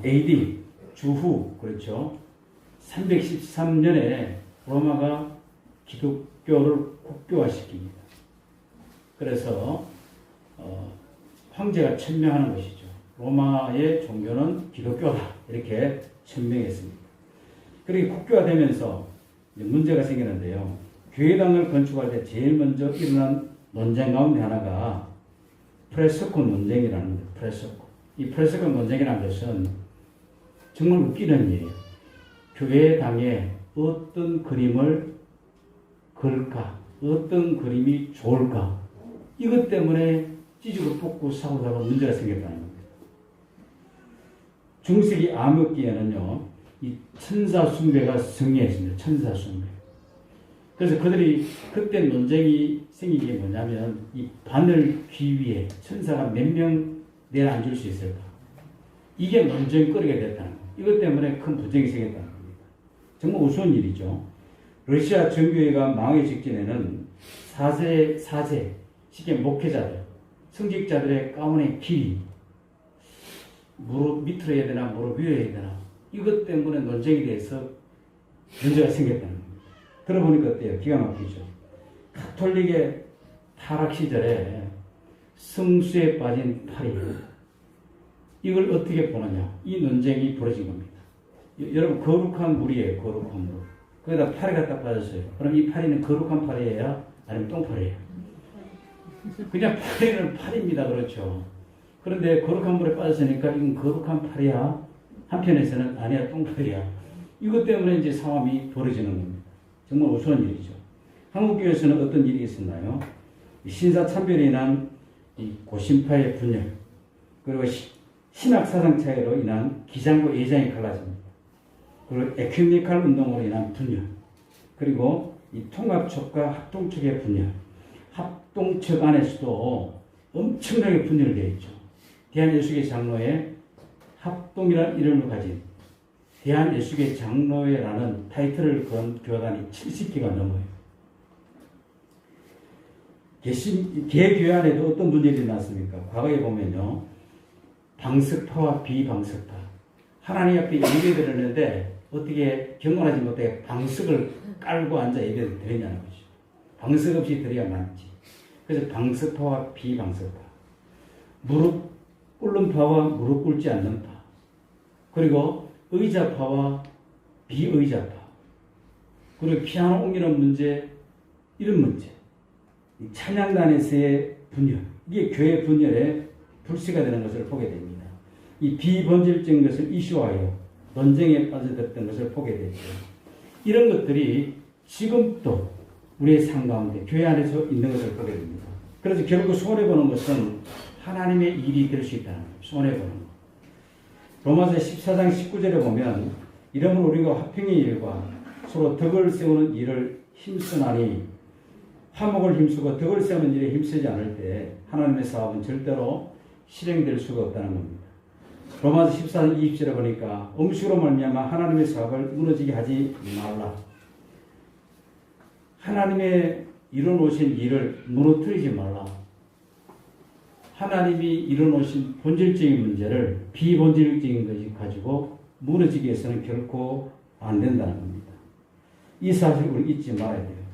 AD 주후 그렇죠. 313년에 로마가 기독교를 국교화시킵니다. 그래서 황제가 천명하는 것이죠. 로마의 종교는 기독교다 이렇게 천명했습니다. 그리고 국교화되면서 문제가 생기는데요. 교회당을 건축할 때 제일 먼저 일어난 논쟁 가운데 하나가 프레스코 논쟁이라는 거예요. 프레스코. 이 프레스코 논쟁이라는 것은 정말 웃기는 일이에요. 교회당에 어떤 그림을 그릴까? 어떤 그림이 좋을까? 이것 때문에 찌지고 뽑고 사고다가 문제가 생겼다는 겁니다. 중세기 암흑기에는요, 이 천사 숭배가 승리했습니다. 천사 숭배. 그래서 그들이 그때 논쟁이 생긴 게 뭐냐면 이 바늘 귀 위에 천사가 몇 명 내려앉을 수 있을까? 이게 논쟁거리가 됐다는 거예요. 이것 때문에 큰 분쟁이 생겼다는 겁니다. 정말 우스운 일이죠. 러시아 정교회가 망하기 직전에는 사제, 쉽게 목회자들, 성직자들의 가운의 길이 무릎 밑으로 해야 되나 무릎 위로 해야 되나 이것 때문에 논쟁이 돼서 문제가 생겼다는 겁니다. 들어보니까 어때요? 기가 막히죠. 가톨릭의 타락 시절에 성수에 빠진 파리 이걸 어떻게 보느냐 이 논쟁이 벌어진 겁니다. 여러분 거룩한 물이에요. 거룩한 물. 거기다 파리가 딱 빠졌어요. 그럼 이 파리는 거룩한 파리예요? 아니면 똥파리예요? 그냥 파리는 파리입니다. 그렇죠. 그런데 거룩한 물에 빠졌으니까 이건 거룩한 파리야. 한편에서는 아니야, 똥파리야. 이것 때문에 이제 상황이 벌어지는 겁니다. 정말 우스운 일이죠. 한국교회에서는 어떤 일이 있었나요? 신사참별에 인한 이 고신파의 분열, 그리고 신학 사상 차이로 인한 기장과 예장이 갈라집니다. 그리고 에큐메니칼 운동으로 인한 분열, 그리고 이 통합측과 합동측의 분열, 합동측 안에서도 엄청나게 분열되어 있죠. 대한예수계 장로회 합동이라는 이름을 가진 대한예수계 장로회라는 타이틀을 건 교단이 70개가 넘어요. 개교회 안에도 어떤 문제들이 일어났습니까? 과거에 보면요, 방석파와 비방석파, 하나님 앞에 예배드렸는데 어떻게 경건하지 못해 방석을 깔고 앉아 예배를 드리냐는 거죠. 방석 없이 드려야 맞지. 그래서 방석파와 비방석파, 무릎 꿇는 파와 무릎 꿇지 않는 파, 그리고 의자파와 비의자파, 그리고 피아노 옮기는 문제, 이런 문제, 찬양단에서의 분열, 이게 교회 분열의 불씨가 되는 것을 보게 됩니다. 이 비본질적인 것을 이슈화하여 논쟁에 빠져들었던 것을 보게 되죠. 이런 것들이 지금도 우리의 삶 가운데 교회 안에서 있는 것을 보게 됩니다. 그래서 결국 손해보는 것은 하나님의 일이 될 수 있다는 거예요. 손해보는 것. 로마서 14장 19절에 보면 이러므로 우리가 화평의 일과 서로 덕을 세우는 일을 힘쓰나니 화목을 힘쓰고 덕을 세우는 일에 힘쓰지 않을 때 하나님의 사업은 절대로 실행될 수가 없다는 겁니다. 로마서 14장 20절에 보니까 음식으로 말미암아 하나님의 사업을 무너지게 하지 말라. 하나님의 이뤄놓으신 일을 무너뜨리지 말라. 하나님이 이뤄놓으신 본질적인 문제를 비본질적인 것이 가지고 무너지게 해서는 결코 안 된다는 겁니다. 이 사실을 우리 잊지 말아야 돼요.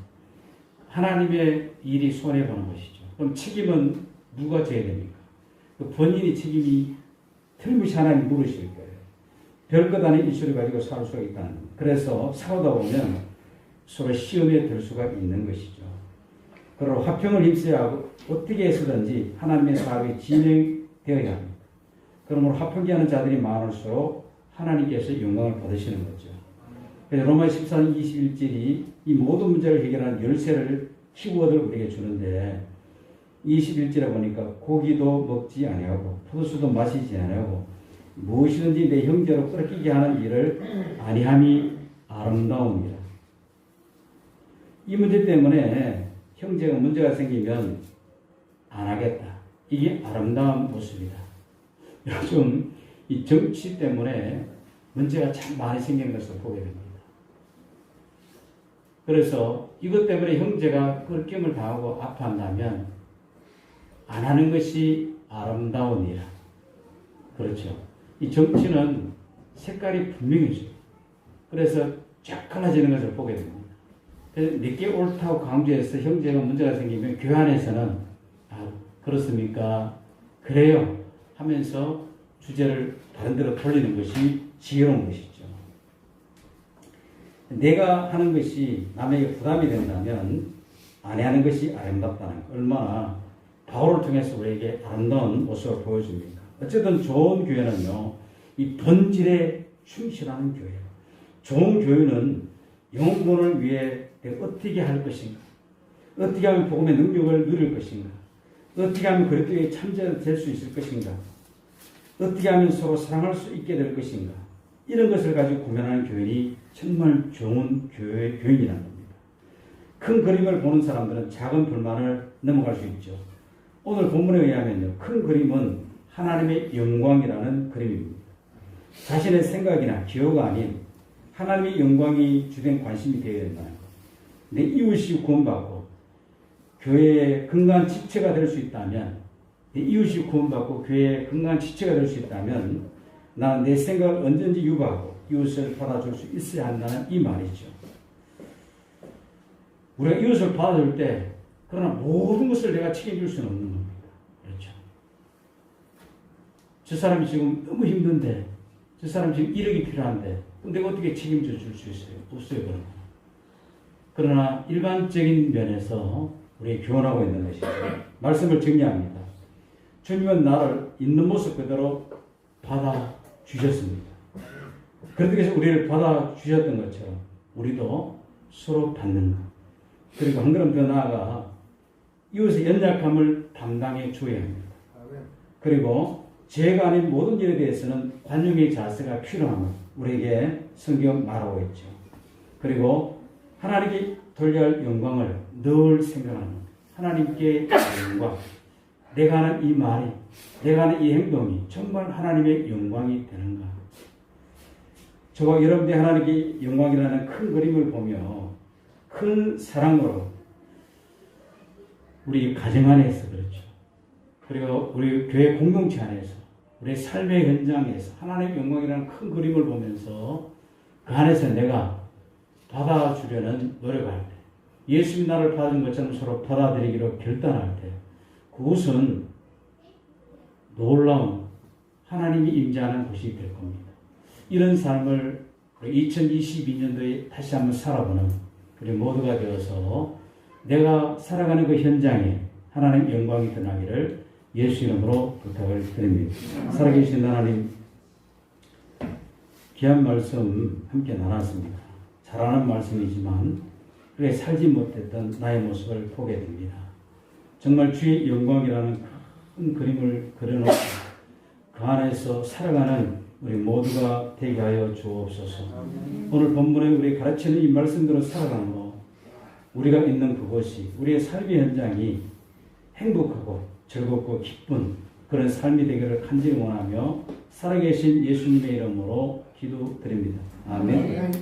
하나님의 일이 손해보는 것이죠. 그럼 책임은 누가 져야 됩니까? 그 본인이 책임이 틀림없이 하나님 물으실 거예요. 별것 아닌 이슈를 가지고 살 수가 있다는 겁니다. 그래서 싸우다 보면 서로 시험에 들 수가 있는 것이죠. 그리고 화평을 힘써야 하고 어떻게 해서든지 하나님의 사업이 진행되어야 합니다. 그러므로 화평케 하는 자들이 많을수록 하나님께서 영광을 받으시는 거죠. 그래서 로마 14장 21절이 이 모든 문제를 해결하는 열쇠를 키워드를 우리에게 주는데 21절에 보니까 고기도 먹지 아니하고 포도주도 마시지 아니하고 무엇이든지 내 형제로 끌어끼게 하는 일을 아니함이 아름다움이라. 이 문제 때문에 형제가 문제가 생기면 안 하겠다. 이게 아름다운 모습이다. 요즘 이 정치 때문에 문제가 참 많이 생기는 것을 보게 됩니다. 그래서 이것 때문에 형제가 끌김을 당하고 아파한다면 안 하는 것이 아름다우니라. 그렇죠. 이 정치는 색깔이 분명해져요. 그래서 쫙 갈라지는 것을 보게 됩니다. 그래서 내게 옳다고 강조해서 형제가 문제가 생기면 교회 안에서는 그렇습니까? 그래요 하면서 주제를 다른 데로 돌리는 것이 지혜로운 것이죠. 내가 하는 것이 남에게 부담이 된다면 안 하는 것이 아름답다는 것. 얼마나 바울을 통해서 우리에게 아름다운 모습을 보여줍니까? 어쨌든 좋은 교회는요, 이 본질에 충실하는 교회예요. 좋은 교회는 영혼을 위해 내가 어떻게 할 것인가? 어떻게 하면 복음의 능력을 누릴 것인가? 어떻게 하면 그리스도에 참여될 수 있을 것인가? 어떻게 하면 서로 사랑할 수 있게 될 것인가? 이런 것을 가지고 고민하는 교인이 정말 좋은 교인이라는 겁니다. 큰 그림을 보는 사람들은 작은 불만을 넘어갈 수 있죠. 오늘 본문에 의하면요, 큰 그림은 하나님의 영광이라는 그림입니다. 자신의 생각이나 기호가 아닌 하나님의 영광이 주된 관심이 되어야 된다는 것. 내 이웃이 구원받고 교회의 건강한 지체가 될 수 있다면, 내 이웃이 구원받고 교회의 건강한 지체가 될 수 있다면 나는 내 생각을 언제든지 유발하고 이웃을 받아줄 수 있어야 한다는 이 말이죠. 우리가 이웃을 받아줄 때 그러나 모든 것을 내가 책임질 수는 없는 겁니다. 그렇죠. 저 사람이 지금 너무 힘든데, 저 사람이 지금 1억이 필요한데 내가 어떻게 책임져 줄 수 있어요? 없어요. 그런 거. 그러나 일반적인 면에서 우리 교훈하고 있는 것이죠. 말씀을 정리합니다. 주님은 나를 있는 모습 그대로 받아주셨습니다. 그렇게 해서 우리를 받아주셨던 것처럼 우리도 서로 받는 것. 그리고 한 걸음 더 나아가 이웃의 연약함을 담당해 줘야 합니다. 그리고 죄가 아닌 모든 일에 대해서는 관용의 자세가 필요함을 우리에게 성경 말하고 있죠. 그리고 하나님께 돌려야 할 영광을 늘 생각하는 것. 하나님께 영광. 내가 하는 이 말이, 내가 하는 이 행동이 정말 하나님의 영광이 되는가. 저와 여러분들이 하나님께 영광이라는 큰 그림을 보며 큰 사랑으로 우리 가정 안에서 그렇죠. 그리고 우리 교회 공동체 안에서 우리 삶의 현장에서 하나님의 영광이라는 큰 그림을 보면서 그 안에서 내가 받아주려는 노력할 때 예수님 나를 받은 것처럼 서로 받아들이기로 결단할 때 그곳은 놀라운 하나님이 임재하는 곳이 될 겁니다. 이런 삶을 2022년도에 다시 한번 살아보는 우리 모두가 되어서 내가 살아가는 그 현장에 하나님 영광이 드러나기를 예수 이름으로 부탁을 드립니다. 살아계신 하나님, 귀한 말씀 함께 나눴습니다. 잘하는 말씀이지만 그에 살지 못했던 나의 모습을 보게 됩니다. 정말 주의 영광이라는 큰 그림을 그려놓고 그 안에서 살아가는 우리 모두가 되게 하여 주옵소서. 오늘 본문에 우리 가르치는 이 말씀대로 살아가므로 우리가 있는 그곳이 우리의 삶의 현장이 행복하고 즐겁고 기쁜 그런 삶이 되기를 간절히 원하며 살아계신 예수님의 이름으로 기도드립니다. 아멘.